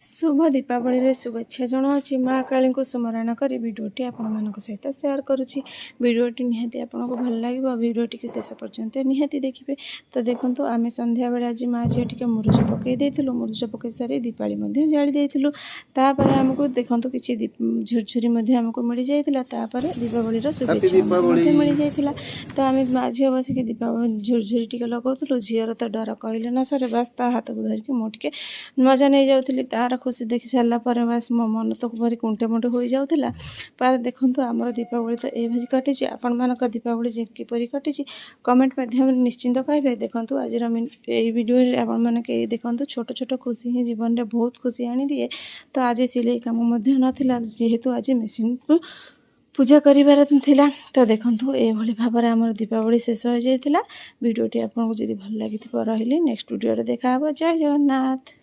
शुभ दीपावली रे शुभेच्छा जनावि माँ काली को स्मरण कर भिडटी आपण सहित सेयार करुँची। भिडटी निहाती आपको भल लगे भिडटी शेष पर्यंत निहाती देखिए। तो देखो आम संध्या बेले आज माँ झील टे मुरुज पकई देलु मुरुज पकई सारी दीपावली जाली देलु। तापर आमको देखो कि झुरझुरी आमको मिल जाता दीपावली शुभेच्छा मिल जाता। तो आम माँ झील बसिक दीपावली झुरझुरी टे लगाऊलु झीर तो डर कहले न सर बास ता हाथ को धरिकी मुझे मजा नहीं जाऊँगी। तार खुशी देखी सारापर बास मो मन तो भारी कुंटे मुंटे हो जाऊला। पर देखो आमर दीपावली तो ये कटी आपण मान दीपावली किपरि कटी कमेंट माध्यम निश्चिंत कहे। देखो आज भिडियो आपण मैंने देखो छोट छोट खुशी ही जीवन में बहुत खुशी आनी दिए। तो आज सिलाई कम नाला जेहेतु आज मेसीन पूजा करार थिला। तो देखो ये भाव में आम दीपावली शेष हो जाता। भिडियोटी आपको जब भल लगी रही नेक्स्ट वीडियो देखा। जय जगन्नाथ।